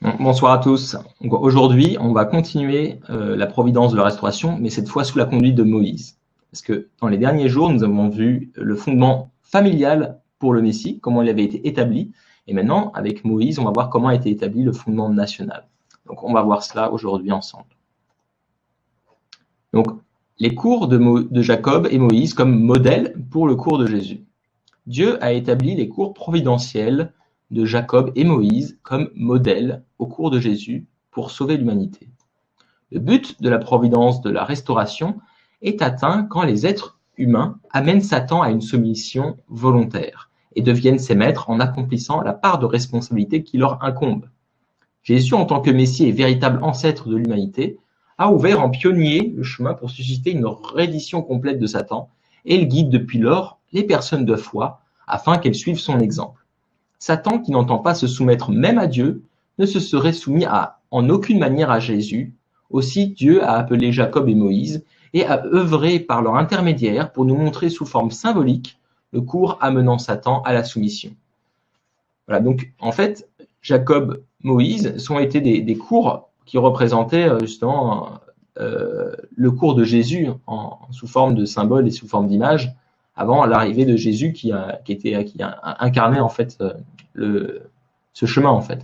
Bonsoir à tous. Donc, aujourd'hui, on va continuer la providence de la restauration, mais cette fois sous la conduite de Moïse. Parce que dans les derniers jours, nous avons vu le fondement familial pour le Messie, comment il avait été établi. Et maintenant, avec Moïse, on va voir comment a été établi le fondement national. Donc, on va voir cela aujourd'hui ensemble. Donc, les cours de Jacob et Moïse comme modèle pour le cours de Jésus. Dieu a établi les cours providentiels de Jacob et Moïse comme modèle au cours de Jésus pour sauver l'humanité. Le but de la providence de la restauration est atteint quand les êtres humains amènent Satan à une soumission volontaire et deviennent ses maîtres en accomplissant la part de responsabilité qui leur incombe. Jésus, en tant que Messie et véritable ancêtre de l'humanité, a ouvert en pionnier le chemin pour susciter une reddition complète de Satan et il guide depuis lors les personnes de foi afin qu'elles suivent son exemple. Satan, qui n'entend pas se soumettre même à Dieu, ne se serait soumis en aucune manière à Jésus. Aussi, Dieu a appelé Jacob et Moïse et a œuvré par leur intermédiaire pour nous montrer sous forme symbolique le cours amenant Satan à la soumission. Voilà, donc en fait, Jacob, Moïse sont été des cours qui représentaient justement le cours de Jésus sous forme de symbole et sous forme d'image avant l'arrivée de Jésus qui a incarné en fait ce chemin en fait.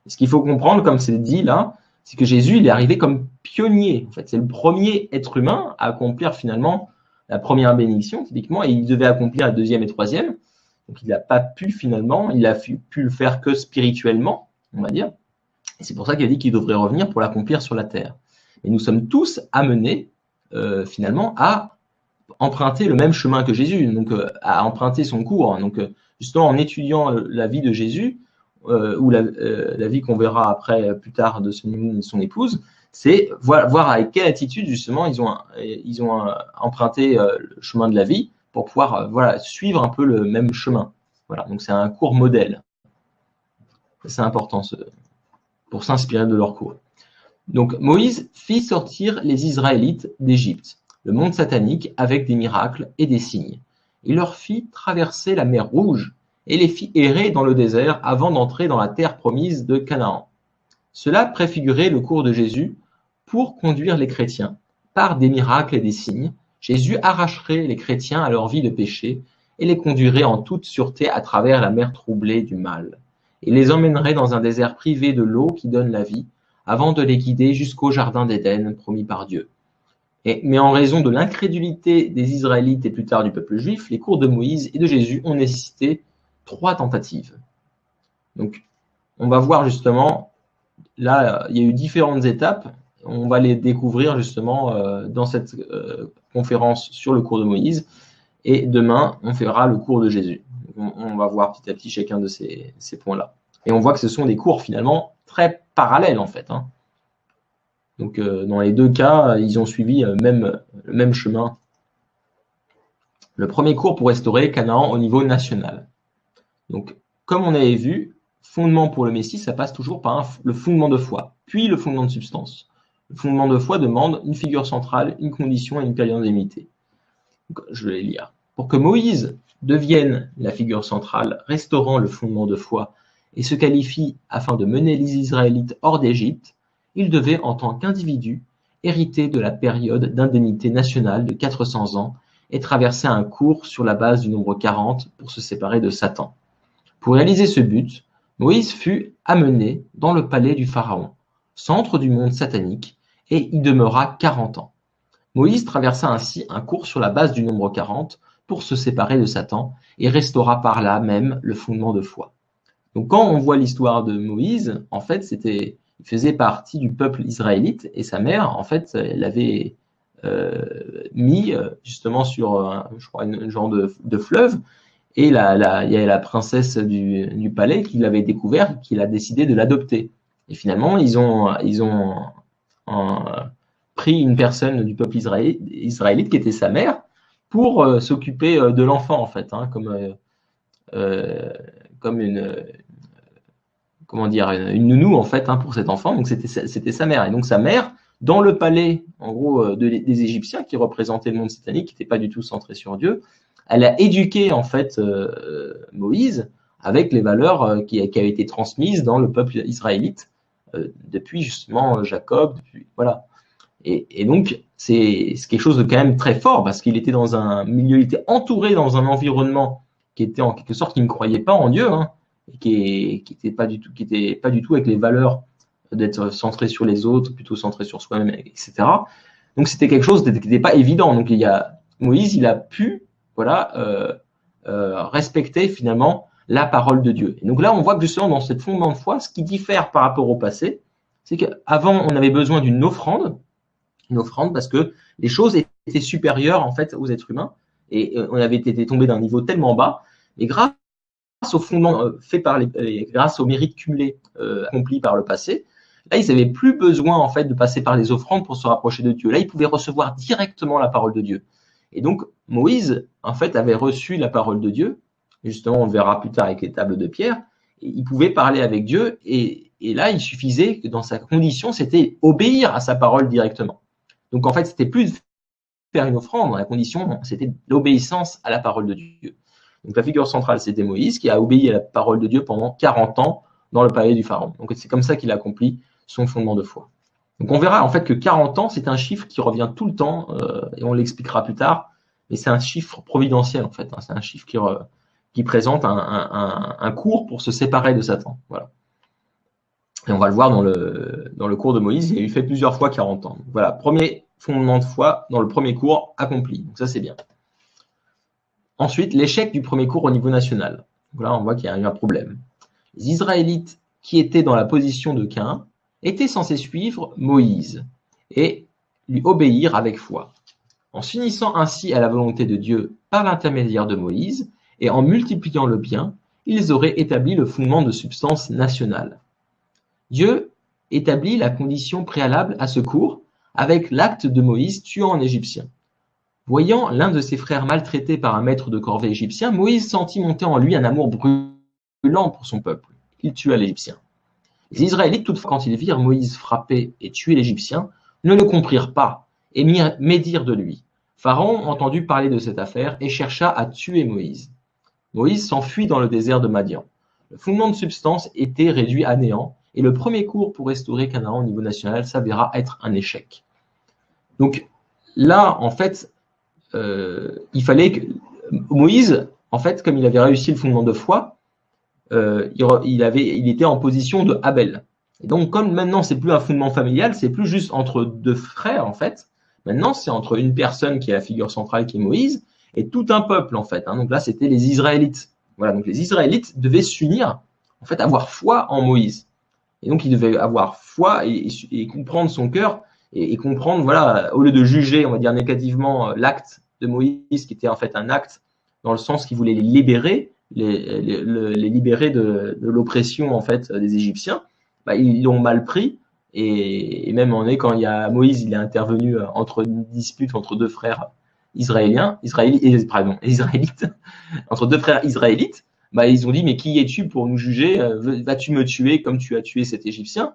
Ce qu'il faut comprendre, comme c'est dit là, c'est que Jésus il est arrivé comme pionnier. En fait, c'est le premier être humain à accomplir finalement la première bénédiction typiquement, et il devait accomplir la deuxième et troisième. Donc il n'a pas pu finalement, il a pu le faire que spirituellement, on va dire. Et c'est pour ça qu'il a dit qu'il devrait revenir pour l'accomplir sur la terre. Et nous sommes tous amenés finalement à emprunter le même chemin que Jésus, donc à emprunter son cours. Donc justement en étudiant la vie de Jésus ou la vie qu'on verra après plus tard de son épouse, c'est voir avec quelle attitude justement ils ont emprunté le chemin de la vie pour pouvoir suivre un peu le même chemin. Voilà, donc c'est un cours modèle. C'est important pour s'inspirer de leur cours. Donc Moïse fit sortir les Israélites d'Égypte, le monde satanique, avec des miracles et des signes. Il leur fit traverser la mer Rouge et les fit errer dans le désert avant d'entrer dans la terre promise de Canaan. Cela préfigurait le cours de Jésus pour conduire les chrétiens. Par des miracles et des signes, Jésus arracherait les chrétiens à leur vie de péché et les conduirait en toute sûreté à travers la mer troublée du mal. Il les emmènerait dans un désert privé de l'eau qui donne la vie, avant de les guider jusqu'au jardin d'Éden promis par Dieu. Mais en raison de l'incrédulité des Israélites et plus tard du peuple juif, les cours de Moïse et de Jésus ont nécessité 3 tentatives. Donc, on va voir justement, là, il y a eu différentes étapes. On va les découvrir justement dans cette conférence sur le cours de Moïse. Et demain, on fera le cours de Jésus. On va voir petit à petit chacun de ces points-là. Et on voit que ce sont des cours finalement très parallèles en fait. Donc dans les deux cas, ils ont suivi le même chemin. Le premier cours pour restaurer Canaan au niveau national. Donc comme on avait vu, fondement pour le Messie, ça passe toujours par le fondement de foi, puis le fondement de substance. Le fondement de foi demande une figure centrale, une condition et une période limitée. Donc, je vais les lire. Pour que Moïse devienne la figure centrale, restaurant le fondement de foi et se qualifie afin de mener les Israélites hors d'Égypte, il devait, en tant qu'individu, hériter de la période d'indemnité nationale de 400 ans et traverser un cours sur la base du nombre 40 pour se séparer de Satan. Pour réaliser ce but, Moïse fut amené dans le palais du Pharaon, centre du monde satanique, et y demeura 40 ans. Moïse traversa ainsi un cours sur la base du nombre 40 pour se séparer de Satan et restaura par là même le fondement de foi. Donc quand on voit l'histoire de Moïse, en fait, il faisait partie du peuple israélite et sa mère, en fait, elle avait mis justement sur, je crois, un genre de fleuve, et il y a la princesse du palais qui l'avait découvert, qui a décidé de l'adopter. Et finalement, ils ont pris une personne du peuple israélite qui était sa mère pour s'occuper de l'enfant en fait, comme une nounou en fait pour cet enfant. Donc c'était sa mère, et donc sa mère dans le palais en gros des Égyptiens qui représentaient le monde satanique, qui n'était pas du tout centré sur Dieu. Elle a éduqué en fait Moïse avec les valeurs qui avaient été transmises dans le peuple israélite depuis justement Jacob, voilà. Et donc, c'est quelque chose de quand même très fort parce qu'il était dans un milieu, il était entouré dans un environnement qui était en quelque sorte, qui ne croyait pas en Dieu, hein, et qui était pas du tout avec les valeurs d'être centré sur les autres, plutôt centré sur soi-même, etc. Donc, c'était quelque chose qui n'était pas évident. Donc, Moïse, il a pu, voilà, respecter finalement la parole de Dieu. Et donc là, on voit que justement dans cette fondement de foi, ce qui diffère par rapport au passé, c'est qu'avant, on avait besoin d'une offrande parce que les choses étaient supérieures en fait aux êtres humains et on avait été tombé d'un niveau tellement bas. Et grâce au fondement fait grâce aux mérites cumulés accomplis par le passé, là ils n'avaient plus besoin en fait de passer par les offrandes pour se rapprocher de Dieu. Là ils pouvaient recevoir directement la parole de Dieu. Et donc Moïse en fait avait reçu la parole de Dieu. Justement, on le verra plus tard avec les tables de pierre. Et il pouvait parler avec Dieu et là il suffisait que dans sa condition, c'était obéir à sa parole directement. Donc en fait, c'était plus de faire une offrande dans la condition, c'était l'obéissance à la parole de Dieu. Donc la figure centrale, c'était Moïse qui a obéi à la parole de Dieu pendant 40 ans dans le palais du Pharaon. Donc c'est comme ça qu'il a accompli son fondement de foi. Donc on verra en fait que 40 ans, c'est un chiffre qui revient tout le temps, et on l'expliquera plus tard, mais c'est un chiffre providentiel en fait. Hein, c'est un chiffre qui présente un cours pour se séparer de Satan. Voilà. Et on va le voir dans le cours de Moïse, il a eu fait plusieurs fois 40 ans. Donc voilà, premier fondement de foi dans le premier cours accompli. Donc ça, c'est bien. Ensuite, l'échec du premier cours au niveau national. Donc là, on voit qu'il y a eu un problème. Les Israélites qui étaient dans la position de Caïn étaient censés suivre Moïse et lui obéir avec foi. En s'unissant ainsi à la volonté de Dieu par l'intermédiaire de Moïse et en multipliant le bien, ils auraient établi le fondement de substance nationale. Dieu établit la condition préalable à ce cours avec l'acte de Moïse tuant un Égyptien. Voyant l'un de ses frères maltraité par un maître de corvée égyptien, Moïse sentit monter en lui un amour brûlant pour son peuple. Il tua l'Égyptien. Les Israélites, toutefois, quand ils virent Moïse frapper et tuer l'Égyptien, ne le comprirent pas et médirent de lui. Pharaon entendit parler de cette affaire et chercha à tuer Moïse. Moïse s'enfuit dans le désert de Madian. Le fondement de substance était réduit à néant et le premier cours pour restaurer Canaan au niveau national s'avéra être un échec. Donc là, en fait, il fallait que Moïse, en fait, comme il avait réussi le fondement de foi, il était en position de Abel. Et donc, comme maintenant c'est plus un fondement familial, c'est plus juste entre deux frères, en fait. Maintenant, c'est entre une personne qui est la figure centrale, qui est Moïse, et tout un peuple, en fait. Hein. Donc là, c'était les Israélites. Voilà. Donc les Israélites devaient s'unir, en fait, avoir foi en Moïse. Et donc, ils devaient avoir foi et comprendre son cœur et comprendre, voilà, au lieu de juger, on va dire négativement, l'acte de Moïse, qui était en fait un acte dans le sens qu'il voulait les libérer, les libérer de l'oppression en fait des Égyptiens, bah, ils l'ont mal pris et même en est quand il y a Moïse, il est intervenu entre une dispute entre deux frères israélites, entre deux frères israélites. Bah, ils ont dit mais qui es-tu pour nous juger? Vas-tu me tuer comme tu as tué cet Égyptien?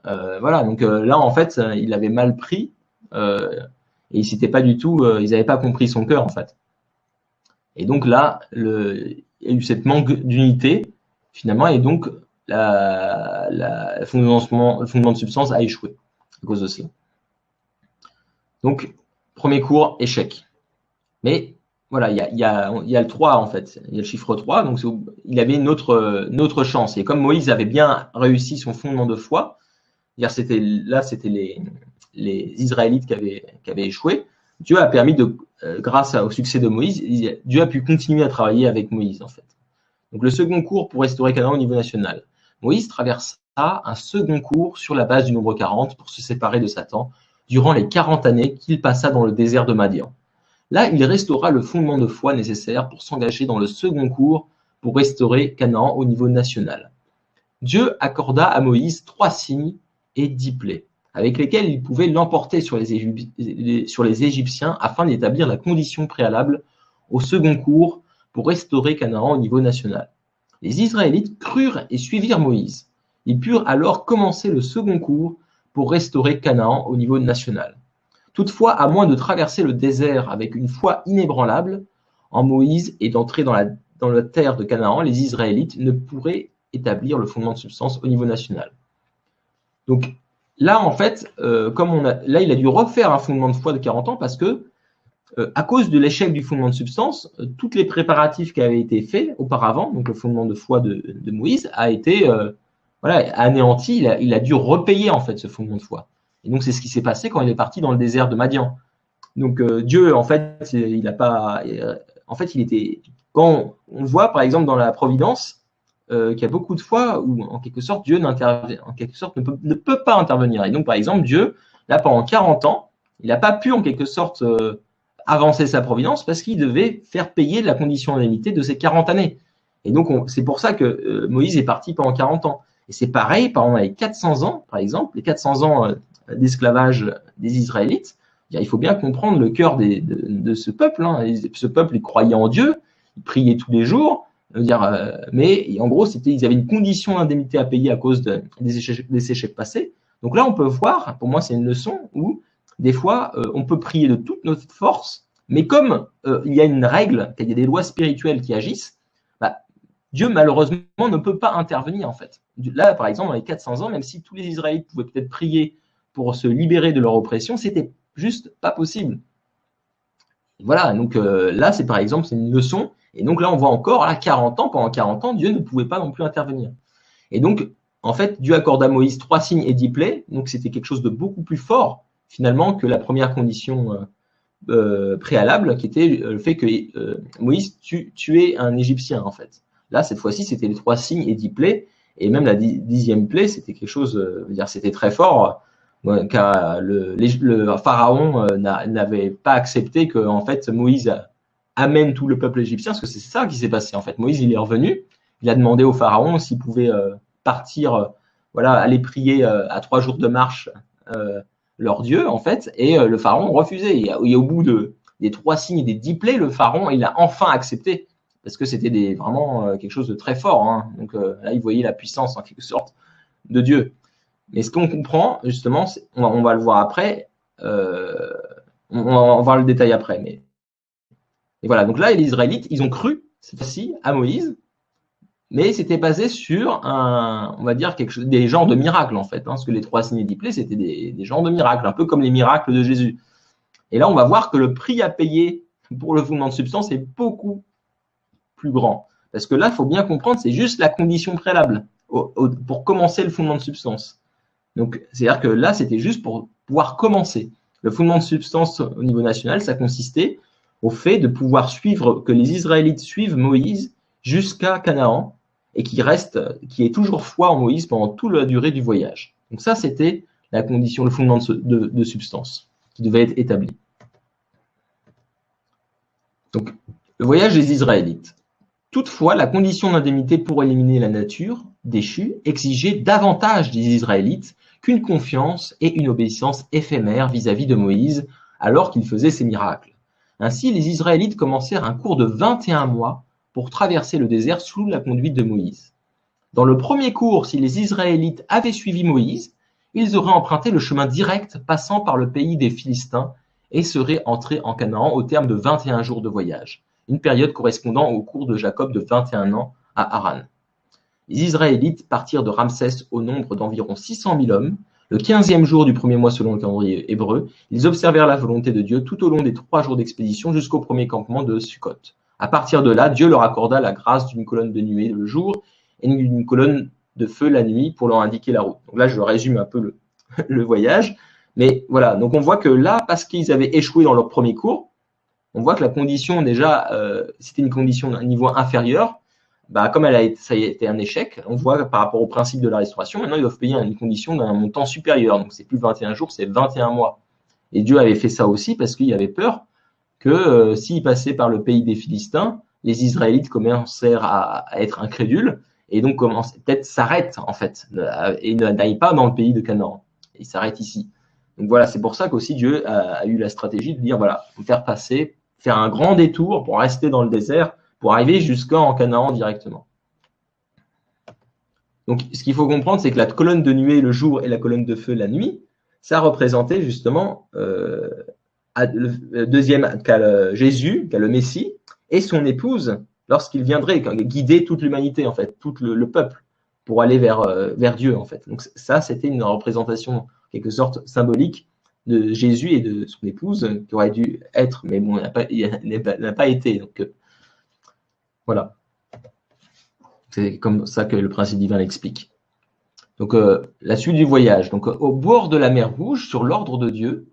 Voilà, donc là en fait il avait mal pris et ils n'avaient pas compris son cœur en fait. Et donc là il y a eu cette manque d'unité finalement et donc le fondement de substance a échoué à cause de cela. Donc premier cours échec. Mais voilà, il y a le 3 en fait, il y a le chiffre 3, donc il avait une autre chance. Et comme Moïse avait bien réussi son fondement de foi, c'était les Israélites qui avaient échoué, Dieu a permis grâce au succès de Moïse, Dieu a pu continuer à travailler avec Moïse en fait. Donc le second cours pour restaurer Canaan au niveau national. Moïse traversa un second cours sur la base du nombre 40 pour se séparer de Satan durant les 40 années qu'il passa dans le désert de Madian. Là, il restaura le fondement de foi nécessaire pour s'engager dans le second cours pour restaurer Canaan au niveau national. Dieu accorda à Moïse 3 signes et 10 plaies, avec lesquels il pouvait l'emporter sur les Égyptiens afin d'établir la condition préalable au second cours pour restaurer Canaan au niveau national. Les Israélites crurent et suivirent Moïse. Ils purent alors commencer le second cours pour restaurer Canaan au niveau national. Toutefois, à moins de traverser le désert avec une foi inébranlable en Moïse et d'entrer dans la terre de Canaan, les Israélites ne pourraient établir le fondement de substance au niveau national. Donc là, en fait, là, il a dû refaire un fondement de foi de 40 ans parce que, à cause de l'échec du fondement de substance, tous les préparatifs qui avaient été faits auparavant, donc le fondement de foi de Moïse, a été anéanti. Il a dû repayer en fait ce fondement de foi. Et donc c'est ce qui s'est passé quand il est parti dans le désert de Madian. Donc Dieu, en fait, il n'a pas. En fait, il était. Quand on voit, par exemple, dans la Providence, qu'il y a beaucoup de fois où, en quelque sorte, Dieu ne peut pas intervenir. Et donc, par exemple, Dieu, là, pendant 40 ans, il n'a pas pu, en quelque sorte, avancer sa providence parce qu'il devait faire payer la condition indemnité de ces 40 années. Et donc, c'est pour ça que Moïse est parti pendant 40 ans. Et c'est pareil, pendant les 400 ans, par exemple, les 400 ans d'esclavage des Israélites, il faut bien comprendre le cœur de ce peuple. Hein. Ce peuple, il croyait en Dieu, il priait tous les jours, mais en gros, ils avaient une condition d'indemnité à payer à cause des échecs passés. Donc là, on peut voir, pour moi, c'est une leçon où des fois, on peut prier de toute notre force, mais comme il y a une règle, qu'il y a des lois spirituelles qui agissent, Dieu, malheureusement, ne peut pas intervenir, en fait. Là, par exemple, dans les 400 ans, même si tous les Israélites pouvaient peut-être prier pour se libérer de leur oppression, c'était juste pas possible. Voilà, donc là, c'est par exemple, c'est une leçon. Et donc là, on voit encore, là, 40 ans, pendant 40 ans, Dieu ne pouvait pas non plus intervenir. Et donc, en fait, Dieu accorde à Moïse 3 signes et 10 plaies. Donc, c'était quelque chose de beaucoup plus fort, finalement, que la première condition préalable, qui était le fait que Moïse tuait un Égyptien, en fait. Là, cette fois-ci, c'était les 3 signes et 10 plaies. Et même la 10e plaie, c'était quelque chose, c'était très fort, car le pharaon n'avait pas accepté que, en fait, Moïse amène tout le peuple égyptien, parce que c'est ça qui s'est passé, en fait. Moïse, il est revenu, il a demandé au pharaon s'il pouvait partir, aller prier à 3 jours de marche leur Dieu, en fait, et le pharaon refusait. Et au bout des 3 signes et des 10 plaies, le pharaon, il a enfin accepté, parce que c'était vraiment quelque chose de très fort. Hein. Donc là, il voyait la puissance, en quelque sorte, de Dieu. Mais ce qu'on comprend, justement, on va le voir après, on va voir le détail après. Et voilà, donc là, les Israélites, ils ont cru, cette fois-ci, à Moïse, mais c'était basé sur on va dire, des genres de miracles, en fait. Hein, parce que les 3 signes et 10 plaies, c'était des genres de miracles, un peu comme les miracles de Jésus. Et là, on va voir que le prix à payer pour le fondement de substance est beaucoup plus grand. Parce que là, il faut bien comprendre, c'est juste la condition préalable pour commencer le fondement de substance. Donc, c'est-à-dire que là, c'était juste pour pouvoir commencer. Le fondement de substance au niveau national, ça consistait au fait de pouvoir suivre, que les Israélites suivent Moïse jusqu'à Canaan et qui ait toujours foi en Moïse pendant toute la durée du voyage. Donc ça, c'était la condition, le fondement de substance qui devait être établi. Donc, le voyage des Israélites. Toutefois, la condition d'indemnité pour éliminer la nature déchue exigeait davantage des Israélites qu'une confiance et une obéissance éphémères vis-à-vis de Moïse alors qu'il faisait ses miracles. Ainsi, les Israélites commencèrent un cours de 21 mois pour traverser le désert sous la conduite de Moïse. Dans le premier cours, si les Israélites avaient suivi Moïse, ils auraient emprunté le chemin direct passant par le pays des Philistins et seraient entrés en Canaan au terme de 21 jours de voyage, une période correspondant au cours de Jacob de 21 ans à Haran. Les Israélites partirent de Ramsès au nombre d'environ 600 000 hommes. Le 15e jour du premier mois selon le calendrier hébreu, ils observèrent la volonté de Dieu tout au long des 3 jours d'expédition jusqu'au premier campement de Sukkot. À partir de là, Dieu leur accorda la grâce d'une colonne de nuée le jour et d'une colonne de feu la nuit pour leur indiquer la route. Donc là, je résume un peu le voyage. Mais voilà, donc on voit que là, parce qu'ils avaient échoué dans leur premier cours, on voit que la condition déjà, c'était une condition d'un niveau inférieur. Comme ça a été un échec, on voit par rapport au principe de la restauration, maintenant ils doivent payer une condition d'un montant supérieur. Donc c'est plus 21 jours, c'est 21 mois. Et Dieu avait fait ça aussi parce qu'il avait peur que s'ils passaient par le pays des Philistins, les Israélites commencèrent à être incrédules et donc peut-être s'arrêtent en fait et n'aillent pas dans le pays de Canaan. Ils s'arrêtent ici. Donc voilà, c'est pour ça qu'aussi Dieu a eu la stratégie de dire voilà, faut faire un grand détour pour rester dans le désert, pour arriver jusqu'en Canaan directement. Donc ce qu'il faut comprendre, c'est que la colonne de nuée le jour et la colonne de feu la nuit, ça représentait justement le deuxième qu'a Jésus, qu'a le Messie, et son épouse, lorsqu'il viendrait guider toute l'humanité, en fait, tout le peuple, pour aller vers Dieu, en fait. Donc ça, c'était une représentation, en quelque sorte, symbolique de Jésus et de son épouse, qui aurait dû être, mais bon, il n'a pas été. Donc voilà. C'est comme ça que le principe divin l'explique. Donc la suite du voyage. Donc au bord de la mer Rouge, sur l'ordre de Dieu,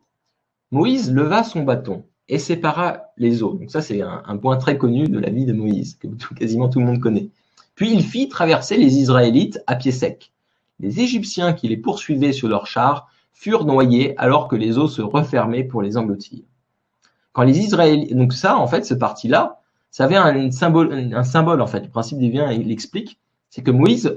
Moïse leva son bâton et sépara les eaux. Donc ça, c'est un point très connu de la vie de Moïse, que quasiment tout le monde connaît. Puis il fit traverser les Israélites à pied sec. Les Égyptiens qui les poursuivaient sur leurs chars furent noyés alors que les eaux se refermaient pour les engloutir. Quand les Israélites, donc ça, en fait, ce parti-là, ça avait un symbole, en fait. Le principe divin, il l'explique, c'est que Moïse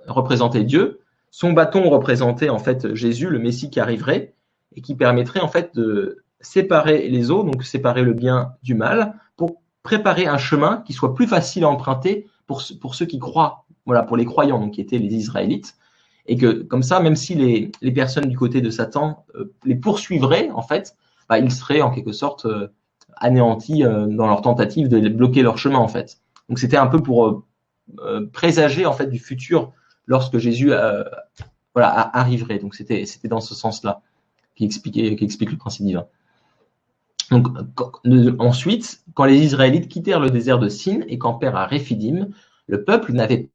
représentait Dieu, son bâton représentait en fait Jésus, le Messie qui arriverait et qui permettrait en fait de séparer les eaux, donc séparer le bien du mal, pour préparer un chemin qui soit plus facile à emprunter pour ceux qui croient, voilà, pour les croyants, donc qui étaient les Israélites, et que comme ça, même si les personnes du côté de Satan les poursuivraient, en fait, bah, ils seraient en quelque sorte anéantis dans leur tentative de bloquer leur chemin, en fait. Donc c'était un peu pour présager en fait du futur lorsque Jésus arriverait. Donc c'était dans ce sens-là qui explique le principe divin. Donc ensuite, quand les Israélites quittèrent le désert de Sin et campèrent à Réphidim, le peuple n'avait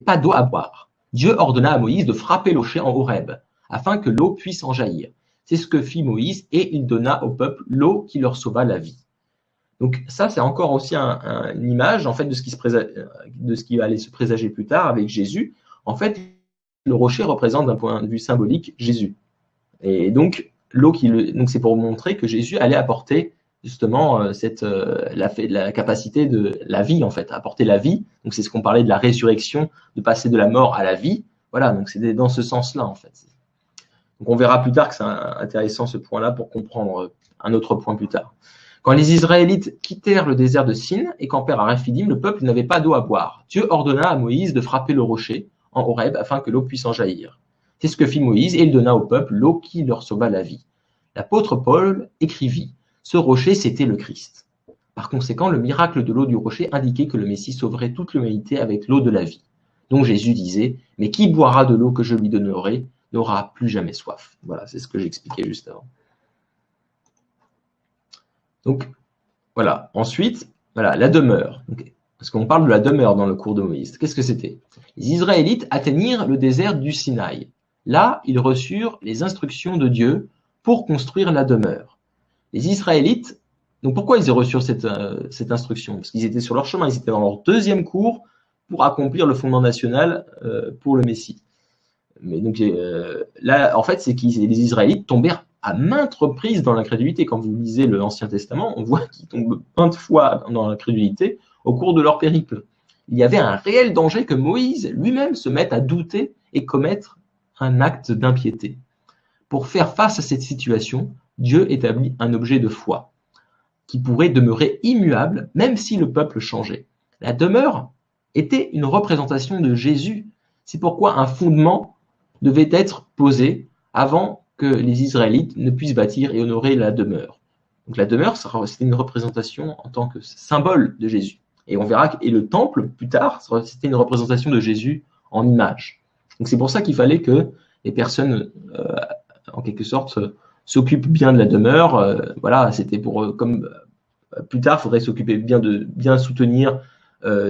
pas d'eau à boire. Dieu ordonna à Moïse de frapper le rocher en Horeb, afin que l'eau puisse en jaillir. C'est ce que fit Moïse, et il donna au peuple l'eau qui leur sauva la vie. Donc ça, c'est encore aussi une image en fait de ce qui allait se présager plus tard avec Jésus. En fait, le rocher représente d'un point de vue symbolique Jésus. Et donc l'eau donc c'est pour montrer que Jésus allait apporter justement la capacité de la vie, en fait, apporter la vie. Donc c'est ce qu'on parlait de la résurrection, de passer de la mort à la vie. Voilà, donc c'est dans ce sens-là, en fait. Donc on verra plus tard que c'est intéressant ce point-là pour comprendre un autre point plus tard. Quand les Israélites quittèrent le désert de Sin et campèrent à Réphidim, le peuple n'avait pas d'eau à boire. Dieu ordonna à Moïse de frapper le rocher en Horeb afin que l'eau puisse en jaillir. C'est ce que fit Moïse, et il donna au peuple l'eau qui leur sauva la vie. L'apôtre Paul écrivit: ce rocher, c'était le Christ. Par conséquent, le miracle de l'eau du rocher indiquait que le Messie sauverait toute l'humanité avec l'eau de la vie. Donc Jésus disait: mais qui boira de l'eau que je lui donnerai n'aura plus jamais soif. Voilà, c'est ce que j'expliquais juste avant. Donc, voilà. Ensuite, voilà, la demeure. Donc, parce qu'on parle de la demeure dans le cours de Moïse. Qu'est-ce que c'était? Les Israélites atteignirent le désert du Sinaï. Là, ils reçurent les instructions de Dieu pour construire la demeure. Les Israélites, donc pourquoi ils ont reçu cette instruction? Parce qu'ils étaient sur leur chemin, ils étaient dans leur deuxième cours pour accomplir le fondement national pour le Messie. Mais donc là, en fait, c'est que les Israélites tombèrent à maintes reprises dans l'incrédulité. Quand vous lisez l'Ancien Testament, on voit qu'ils tombent maintes fois dans l'incrédulité au cours de leur périple. Il y avait un réel danger que Moïse lui-même se mette à douter et commettre un acte d'impiété. Pour faire face à cette situation, Dieu établit un objet de foi qui pourrait demeurer immuable même si le peuple changeait. La demeure était une représentation de Jésus. C'est pourquoi un fondement devait être posé avant que les Israélites ne puissent bâtir et honorer la demeure. Donc la demeure, c'était une représentation en tant que symbole de Jésus. Et on verra que le temple, plus tard, c'était une représentation de Jésus en image. Donc c'est pour ça qu'il fallait que les personnes, en quelque sorte, s'occupent bien de la demeure. Voilà, c'était pour, comme plus tard, il faudrait s'occuper de bien soutenir,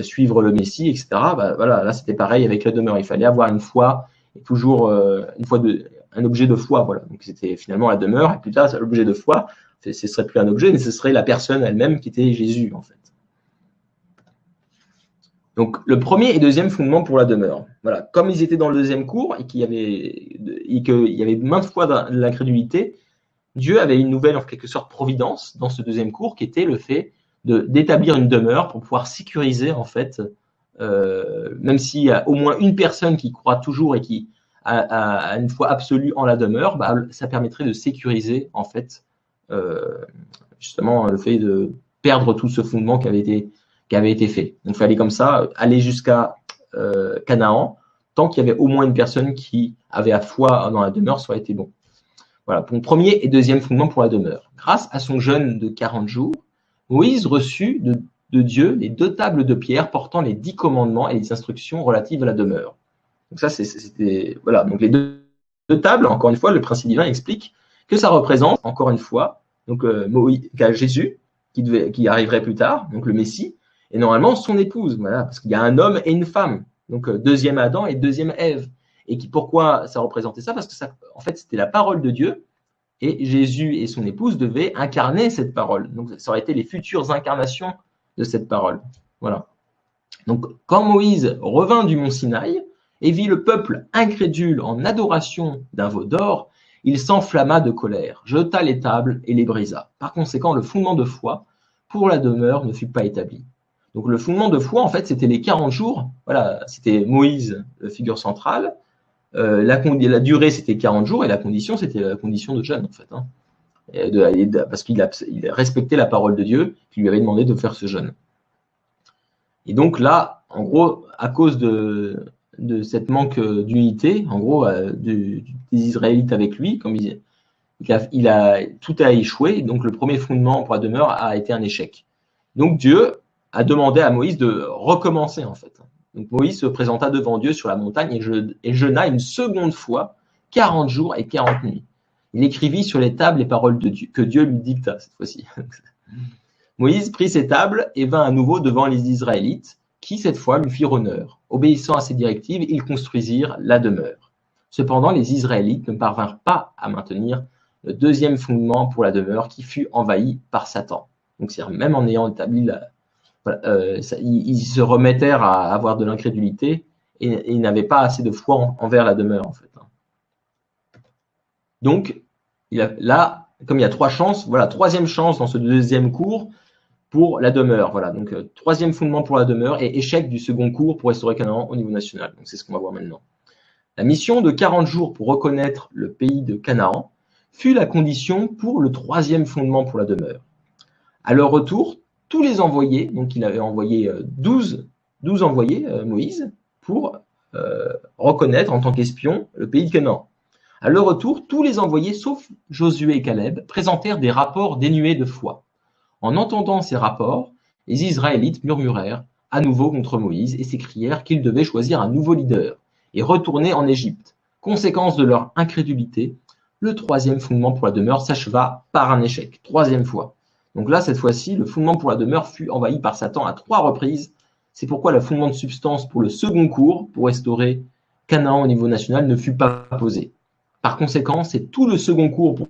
suivre le Messie, etc. Bah, voilà, là c'était pareil avec la demeure. Il fallait avoir une foi, et toujours un objet de foi. Voilà. Donc c'était finalement la demeure, et plus tard, l'objet de foi, ce serait plus un objet, mais ce serait la personne elle-même qui était Jésus, en fait. Donc, le premier et deuxième fondement pour la demeure. Voilà. Comme ils étaient dans le deuxième cours et qu'il y avait maintes fois de l'incrédulité, Dieu avait une nouvelle, en quelque sorte, providence dans ce deuxième cours qui était le fait d'établir une demeure pour pouvoir sécuriser, en fait, même s'il y a au moins une personne qui croit toujours et qui a une foi absolue en la demeure, bah, ça permettrait de sécuriser, en fait, justement, le fait de perdre tout ce fondement qui avait été fait. Donc, il fallait comme ça aller jusqu'à Canaan, tant qu'il y avait au moins une personne qui avait la foi dans la demeure, ça aurait été bon. Voilà, pour le premier et deuxième fondement pour la demeure. Grâce à son jeûne de 40 jours, Moïse reçut de Dieu les 2 tables de pierre portant les 10 commandements et les instructions relatives à la demeure. Donc ça, c'était voilà. Donc les deux tables, encore une fois, le principe divin explique que ça représente, encore une fois, donc Jésus qui arriverait plus tard, donc le Messie, et normalement son épouse, voilà, parce qu'il y a un homme et une femme, donc deuxième Adam et deuxième Ève. Et pourquoi ça représentait ça? Parce que ça, en fait, c'était la parole de Dieu. Et Jésus et son épouse devaient incarner cette parole. Donc, ça aurait été les futures incarnations de cette parole. Voilà. Donc, quand Moïse revint du mont Sinaï et vit le peuple incrédule en adoration d'un veau d'or, il s'enflamma de colère, jeta les tables et les brisa. Par conséquent, le fondement de foi pour la demeure ne fut pas établi. Donc, le fondement de foi, en fait, c'était les 40 jours. Voilà, c'était Moïse, la figure centrale. La durée, c'était 40 jours et la condition, c'était la condition de jeûne, en fait. Hein. Parce qu'il a respecté la parole de Dieu qui lui avait demandé de faire ce jeûne. Et donc là, en gros, à cause de cette manque d'unité, en gros, des Israélites avec lui, comme tout a échoué, donc le premier fondement pour la demeure a été un échec. Donc Dieu a demandé à Moïse de recommencer, en fait. Donc Moïse se présenta devant Dieu sur la montagne et jeûna une seconde fois 40 jours et 40 nuits. Il écrivit sur les tables les paroles de Dieu, que Dieu lui dicta cette fois-ci. Moïse prit ses tables et vint à nouveau devant les Israélites, qui cette fois lui firent honneur. Obéissant à ses directives, ils construisirent la demeure. Cependant, les Israélites ne parvinrent pas à maintenir le deuxième fondement pour la demeure qui fut envahi par Satan. Donc c'est même en ayant établi ils se remettèrent à avoir de l'incrédulité et ils n'avaient pas assez de foi envers la demeure, en fait. Donc, là, comme il y a 3 chances, voilà, 3e chance dans ce deuxième cours pour la demeure. Voilà, donc 3e fondement pour la demeure et échec du second cours pour restaurer Canaan au niveau national. Donc, c'est ce qu'on va voir maintenant. La mission de 40 jours pour reconnaître le pays de Canaan fut la condition pour le 3e fondement pour la demeure. À leur retour, tous les envoyés, donc il avait envoyé 12 envoyés, Moïse, pour reconnaître en tant qu'espion le pays de Canaan. À leur retour, tous les envoyés, sauf Josué et Caleb, présentèrent des rapports dénués de foi. En entendant ces rapports, les Israélites murmurèrent à nouveau contre Moïse et s'écrièrent qu'ils devaient choisir un nouveau leader et retourner en Égypte. Conséquence de leur incrédulité, le 3e fondement pour la demeure s'acheva par un échec, 3e fois. Donc là, cette fois-ci, le fondement pour la demeure fut envahi par Satan à 3 reprises. C'est pourquoi le fondement de substance pour le second cours, pour restaurer Canaan au niveau national, ne fut pas posé. Par conséquent, c'est tout le second cours pour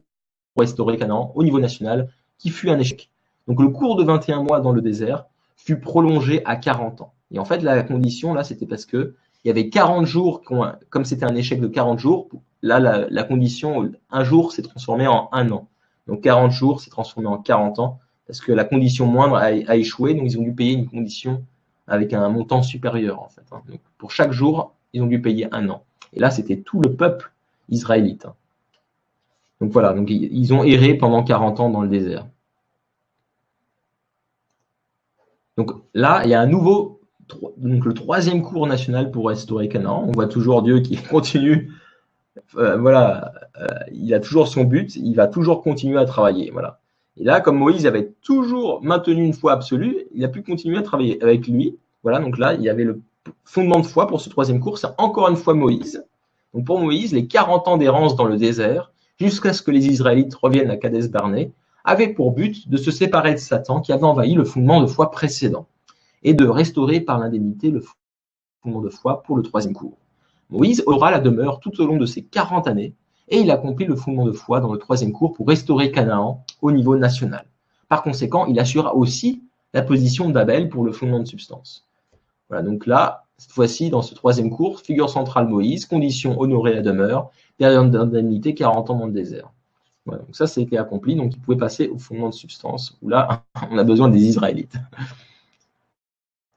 restaurer Canaan au niveau national qui fut un échec. Donc le cours de 21 mois dans le désert fut prolongé à 40 ans. Et en fait, la condition, là, c'était parce que il y avait 40 jours, comme c'était un échec de 40 jours, là, la condition, un jour s'est transformé en un an. Donc 40 jours s'est transformé en 40 ans parce que la condition moindre a échoué, donc ils ont dû payer une condition avec un montant supérieur, en fait. Donc pour chaque jour, ils ont dû payer 1 an. Et là, c'était tout le peuple israélite. Donc voilà, donc ils ont erré pendant 40 ans dans le désert. Donc là, il y a un nouveau, donc le 3e cours national pour restaurer Canaan. On voit toujours Dieu qui continue, il a toujours son but, il va toujours continuer à travailler. Voilà. Et là, comme Moïse avait toujours maintenu une foi absolue, il a pu continuer à travailler avec lui. Voilà, donc là, il y avait le fondement de foi pour ce 3e cours, c'est encore une fois Moïse. Donc pour Moïse, les 40 ans d'errance dans le désert, jusqu'à ce que les Israélites reviennent à Kadès Barnée, avaient pour but de se séparer de Satan qui avait envahi le fondement de foi précédent et de restaurer par l'indemnité le fondement de foi pour le 3e cours. Moïse aura la demeure tout au long de ces 40 années et il accomplit le fondement de foi dans le 3e cours pour restaurer Canaan au niveau national. Par conséquent, il assura aussi la position d'Abel pour le fondement de substance. Voilà, donc là, cette fois-ci, dans ce 3e cours, figure centrale Moïse, condition honorer la demeure, période d'indemnité 40 ans dans le désert. Voilà, donc ça, été accompli, donc il pouvait passer au fondement de substance, où là, on a besoin des Israélites.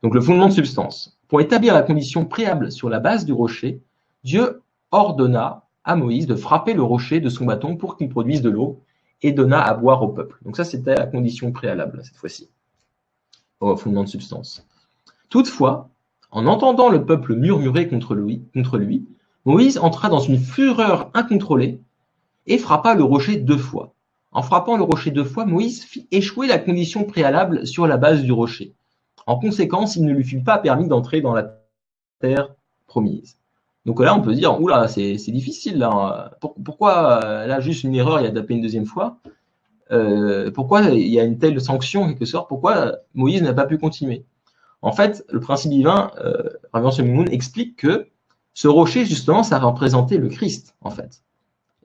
Donc le fondement de substance. Pour établir la condition préalable sur la base du rocher, Dieu ordonna à Moïse de frapper le rocher de son bâton pour qu'il produise de l'eau et donna à boire au peuple. Donc ça, c'était la condition préalable, cette fois-ci, au fondement de substance. Toutefois, en entendant le peuple murmurer contre lui, Moïse entra dans une fureur incontrôlée et frappa le rocher 2 fois. En frappant le rocher 2 fois, Moïse fit échouer la condition préalable sur la base du rocher. En conséquence, il ne lui fut pas permis d'entrer dans la terre promise. Donc là, on peut se dire, oula, c'est difficile. Là. Pourquoi, là, juste une erreur, il a tapé une deuxième fois pourquoi il y a une telle sanction, en quelque sorte? Pourquoi Moïse n'a pas pu continuer? En fait, le principe divin, Rabbi Shimon explique que ce rocher, justement, ça représentait le Christ, en fait.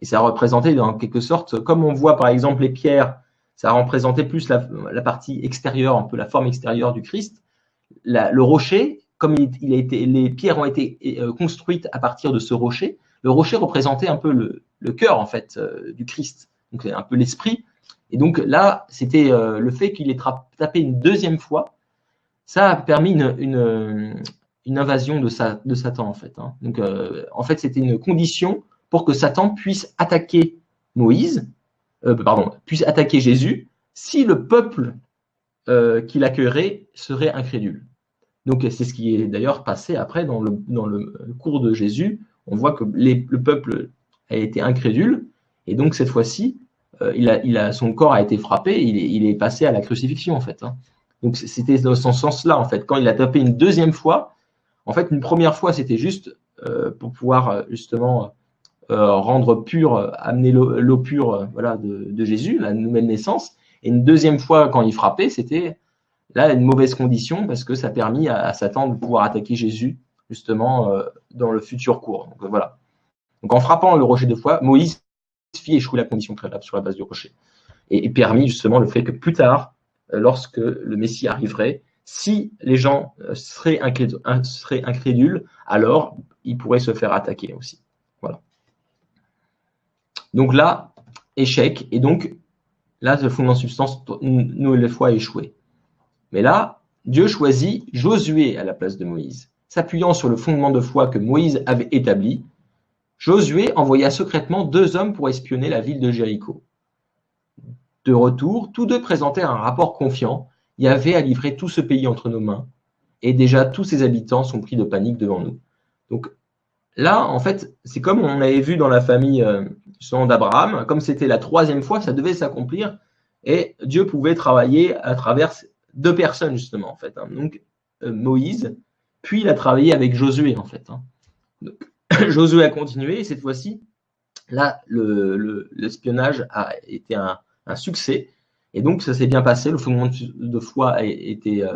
Et ça représentait, en quelque sorte, comme on voit par exemple les pierres, ça représentait plus la partie extérieure, un peu la forme extérieure du Christ. Le rocher, comme les pierres ont été construites à partir de ce rocher, le rocher représentait un peu le cœur, en fait, du Christ. Donc, un peu l'esprit. Et donc là, c'était le fait qu'il ait tapé une deuxième fois, ça a permis une invasion de Satan, en fait. Hein. Donc, en fait, c'était une condition pour que Satan puisse attaquer puisse attaquer Jésus, si le peuple qui l'accueillerait serait incrédule. Donc, c'est ce qui est d'ailleurs passé après dans le cours de Jésus. On voit que le peuple a été incrédule, et donc cette fois-ci, son corps a été frappé, il est passé à la crucifixion, en fait. Hein. Donc, c'était dans ce sens-là, en fait. Quand il a tapé une deuxième fois, en fait, une première fois, c'était juste pour pouvoir, justement, rendre pur, amener l'eau pure voilà, de Jésus, la nouvelle naissance. Et une deuxième fois, quand il frappait, c'était là une mauvaise condition, parce que ça a permis à Satan de pouvoir attaquer Jésus, justement, dans le futur cours. Donc, voilà. Donc, en frappant le rocher deux fois, Moïse fit échouer la condition préalable sur la base du rocher. Et permis justement le fait que plus tard, lorsque le Messie arriverait, si les gens seraient incrédules, alors ils pourraient se faire attaquer aussi. Voilà. Donc là, échec. Et donc, là, le fondement de substance, une nouvelle fois, échoué. Mais là, Dieu choisit Josué à la place de Moïse. S'appuyant sur le fondement de foi que Moïse avait établi, Josué envoya secrètement 2 hommes pour espionner la ville de Jéricho. De retour, tous deux présentèrent un rapport confiant. Yahvé a livré tout ce pays entre nos mains, et déjà tous ses habitants sont pris de panique devant nous. Donc là, en fait, c'est comme on avait vu dans la famille d'Abraham, comme c'était la 3e fois, ça devait s'accomplir, et Dieu pouvait travailler à travers 2 personnes, justement, en fait. Hein. Donc Moïse, puis il a travaillé avec Josué, en fait. Hein. Donc, Josué a continué, et cette fois-ci, là, l'espionnage a été un succès, et donc ça s'est bien passé. Le fondement de foi a été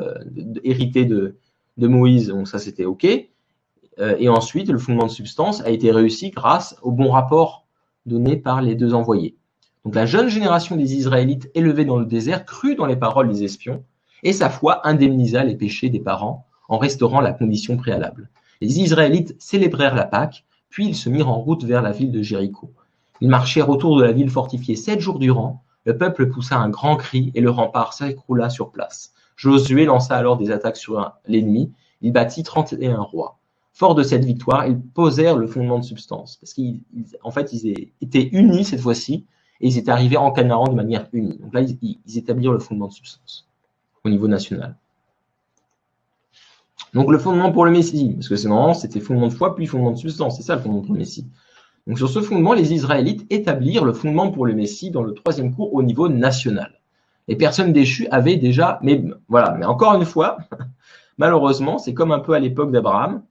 hérité de Moïse, donc ça c'était OK. Et ensuite, le fondement de substance a été réussi grâce au bon rapport donné par les 2 envoyés. Donc la jeune génération des Israélites élevés dans le désert crut dans les paroles des espions, et sa foi indemnisa les péchés des parents en restaurant la condition préalable. Les Israélites célébrèrent la Pâque, puis ils se mirent en route vers la ville de Jéricho. Ils marchèrent autour de la ville fortifiée 7 jours durant. Le peuple poussa un grand cri et le rempart s'écroula sur place. Josué lança alors des attaques sur l'ennemi. Il battit 31 rois. Fort de cette victoire, ils posèrent le fondement de substance. Parce qu'en fait, ils étaient unis cette fois-ci, et ils étaient arrivés en Canaan de manière unie. Donc là, ils établirent le fondement de substance au niveau national. Donc le fondement pour le Messie, parce que c'est normalement c'était fondement de foi puis fondement de substance, c'est ça le fondement pour le Messie. Donc sur ce fondement, les Israélites établirent le fondement pour le Messie dans le 3e cours au niveau national. Les personnes déchues avaient déjà, mais encore une fois, malheureusement, c'est comme un peu à l'époque d'Abraham.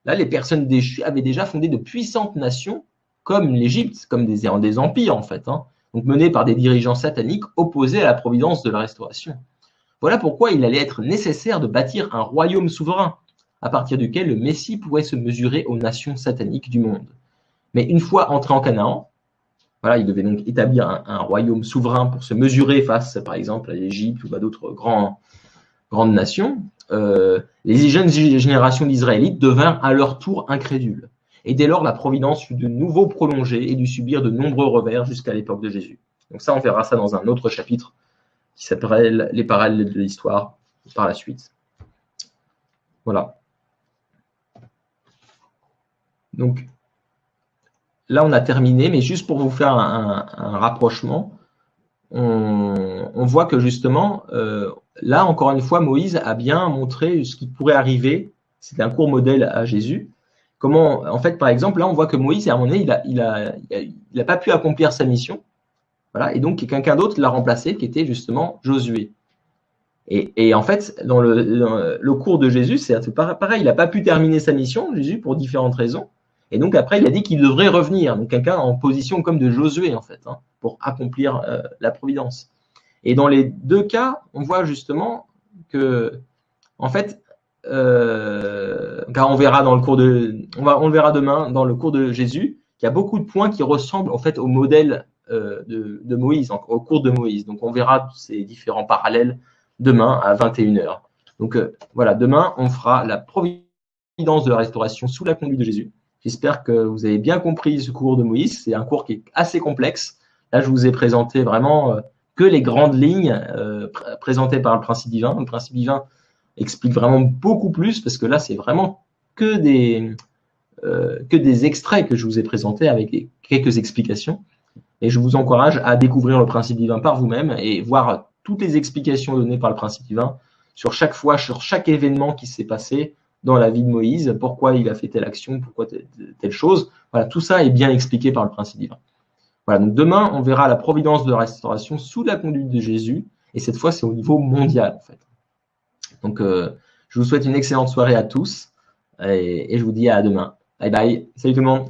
Là, les personnes déchues avaient déjà fondé de puissantes nations comme l'Égypte, comme des empires en fait, hein, donc menés par des dirigeants sataniques opposés à la providence de la restauration. Voilà pourquoi il allait être nécessaire de bâtir un royaume souverain, à partir duquel le Messie pourrait se mesurer aux nations sataniques du monde. Mais une fois entré en Canaan, voilà, il devait donc établir un royaume souverain pour se mesurer face, par exemple, à l'Égypte ou à d'autres grandes nations. Les jeunes générations d'Israélites devinrent à leur tour incrédules. Et dès lors, la providence fut de nouveau prolongée et dut subir de nombreux revers jusqu'à l'époque de Jésus. Donc ça, on verra ça dans un autre chapitre qui s'appelle les parallèles de l'histoire par la suite. Voilà. Donc, là, on a terminé, mais juste pour vous faire un rapprochement, on voit que justement, là, encore une fois, Moïse a bien montré ce qui pourrait arriver. C'est un court modèle à Jésus. Comment, en fait, par exemple, là, on voit que Moïse, à un moment donné, il a pas pu accomplir sa mission. Voilà, et donc quelqu'un d'autre l'a remplacé, qui était justement Josué. Et en fait, dans le cours de Jésus, c'est pareil, il n'a pas pu terminer sa mission, Jésus, pour différentes raisons. Et donc après, il a dit qu'il devrait revenir. Donc quelqu'un en position comme de Josué, en fait, hein, pour accomplir la providence. Et dans les deux cas, on voit justement que, en fait, car on verra dans le cours on le verra demain dans le cours de Jésus, qu'il y a beaucoup de points qui ressemblent en fait au modèle de Moïse, au cours de Moïse. Donc on verra ces différents parallèles demain à 21h. Donc voilà, demain on fera la providence de la restauration sous la conduite de Jésus. J'espère que vous avez bien compris ce cours de Moïse. C'est un cours qui est assez complexe. Là, je vous ai présenté vraiment que les grandes lignes présentées par le principe divin. Le principe divin explique vraiment beaucoup plus parce que là, c'est vraiment que des extraits que je vous ai présentés avec quelques explications. Et je vous encourage à découvrir le principe divin par vous-même et voir toutes les explications données par le principe divin sur chaque fois, sur chaque événement qui s'est passé dans la vie de Moïse, pourquoi il a fait telle action, pourquoi telle chose. Voilà, tout ça est bien expliqué par le principe divin. Voilà, donc demain, on verra la providence de la restauration sous la conduite de Jésus, et cette fois, c'est au niveau mondial, en fait. Donc, je vous souhaite une excellente soirée à tous, et je vous dis à demain. Bye bye. Salut tout le monde.